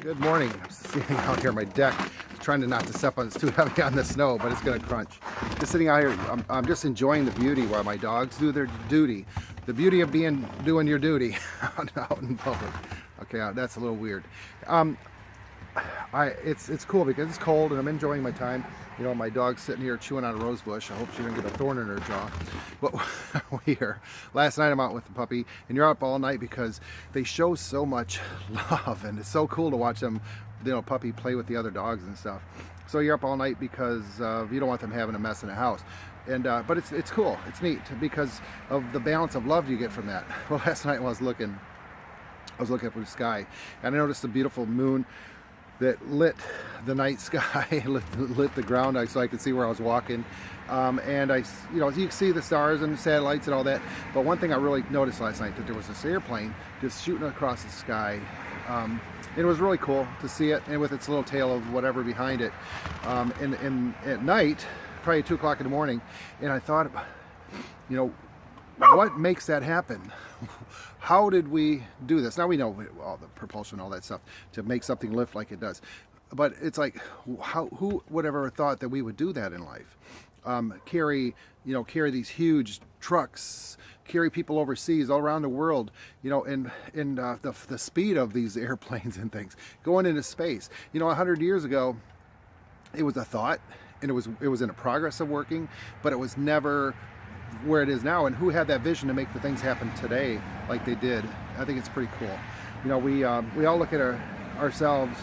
Good morning. I'm sitting out here on my deck, trying to not to step on. It's too heavy on the snow, but it's gonna crunch. Just sitting out here, I'm just enjoying the beauty while my dogs do their duty. The beauty of doing your duty out in public. Okay, that's a little weird. It's cool because it's cold and I'm enjoying my time. You know, my dog's sitting here chewing on a rose bush. I hope she didn't get a thorn in her jaw. But last night I'm out with the puppy, and you're up all night because they show so much love, and it's so cool to watch them, you know, puppy play with the other dogs and stuff. So you're up all night because you don't want them having a mess in the house. And but it's cool. It's neat because of the balance of love you get from that. Well, last night I was looking up at the sky, and I noticed a beautiful moon that lit the night sky, lit the ground, so I could see where I was walking. And you can see the stars and the satellites and all that. But one thing I really noticed last night, that there was this airplane just shooting across the sky. It was really cool to see it, and with its little tail of whatever behind it. And at night, probably 2 o'clock in the morning, and I thought, you know, what makes that happen? How did we do this? Now we know all the propulsion, all that stuff, to make something lift like it does. But it's like, who would ever thought that we would do that in life? Carry these huge trucks, carry people overseas, all around the world, you know, and the speed of these airplanes and things, going into space. You know, 100 years ago, it was a thought, and it was in a progress of working, but it was never where it is now. And who had that vision to make the things happen today like they did? I think it's pretty cool. You know, we all look at ourselves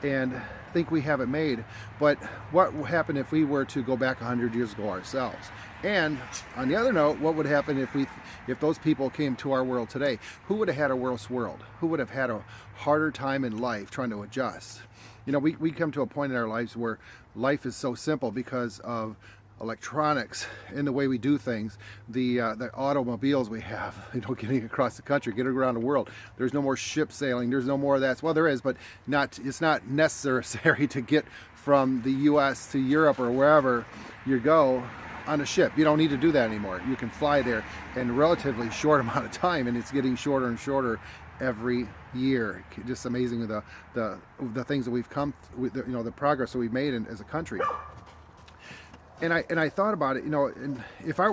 and think we have it made, but what would happen if we were to go back 100 years ago ourselves? And on the other note, what would happen if those people came to our world today? Who would have had a worse world? Who would have had a harder time in life trying to adjust? You know, we come to a point in our lives where life is so simple because of electronics and the way we do things, the automobiles we have, you know, getting across the country, getting around the world. There's no more ship sailing. There's no more of that. Well, there is, but it's not necessary to get from the U.S. to Europe or wherever you go on a ship. You don't need to do that anymore. You can fly there in a relatively short amount of time, and it's getting shorter and shorter every year. Just amazing the things that we've come with, you know, the progress that we've made as a country. And I thought about it, you know, and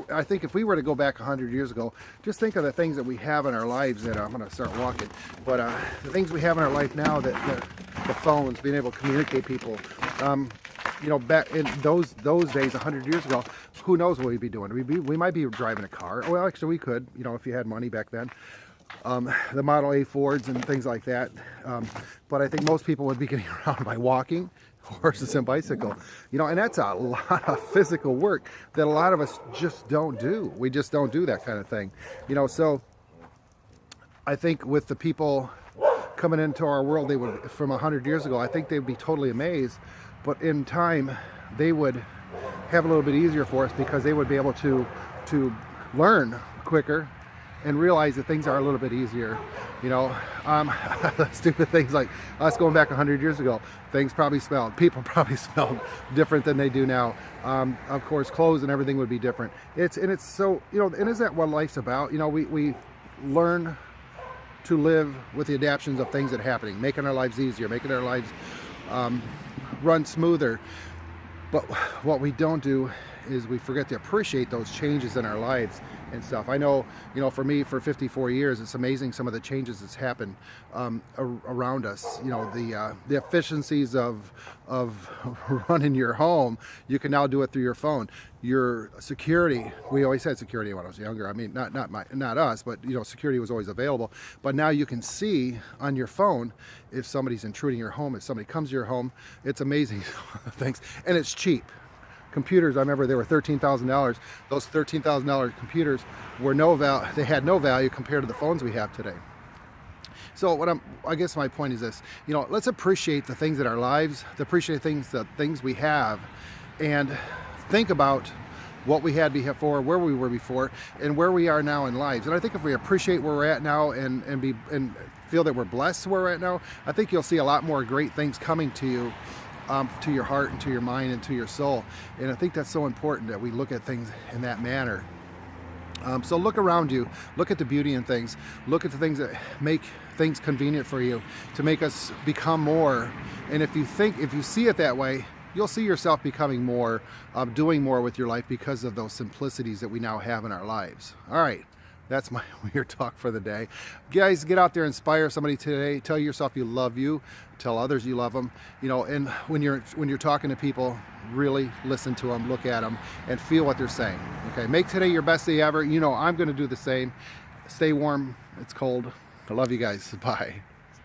I think if we were to go back 100 years ago, just think of the things that we have in our lives that I'm going to start walking. But the things we have in our life now, that the phones, being able to communicate people, you know, back in those days 100 years ago, who knows what we'd be doing? We might be driving a car. Well, actually, we could, you know, if you had money back then. The Model A Fords and things like that. But I think most people would be getting around by walking, horses and bicycle, you know, and that's a lot of physical work that a lot of us just don't do. We just don't do that kind of thing, you know. So I think with the people coming into our world, they would, from 100 years ago, I think they'd be totally amazed. But in time, they would have a little bit easier for us because they would be able to learn quicker and realize that things are a little bit easier, you know. Stupid things like us going back 100 years ago, people probably smelled different than they do now. Of course, clothes and everything would be different. It's so, you know, and isn't that what life's about? You know, we learn to live with the adaptations of things that are happening, making our lives easier, making our lives run smoother. But what we don't do is we forget to appreciate those changes in our lives and stuff. I know, you know, for me, for 54 years, it's amazing some of the changes that's happened around us. You know, the efficiencies of running your home, you can now do it through your phone. Your security, we always had security when I was younger. I mean, not us, but, you know, security was always available. But now you can see on your phone if somebody's intruding your home, if somebody comes to your home. It's amazing things, and it's cheap. Computers, I remember they were $13,000. Those $13,000 computers were they had no value compared to the phones we have today. So I guess my point is this, you know, let's appreciate the things in our lives, the things we have, and think about what we had before, where we were before, and where we are now in lives. And I think if we appreciate where we're at now and feel that we're blessed where we're at now, I think you'll see a lot more great things coming to you. To your heart and to your mind and to your soul. And I think that's so important that we look at things in that manner. So look around you, look at the beauty in things, look at the things that make things convenient for you to make us become more. And if you see it that way, you'll see yourself becoming more, doing more with your life because of those simplicities that we now have in our lives. All right. That's my weird talk for the day. Guys, get out there, inspire somebody today. Tell yourself you love you. Tell others you love them. You know, and when you're talking to people, really listen to them, look at them, and feel what they're saying. Okay, make today your best day ever. You know, I'm going to do the same. Stay warm. It's cold. I love you guys. Bye.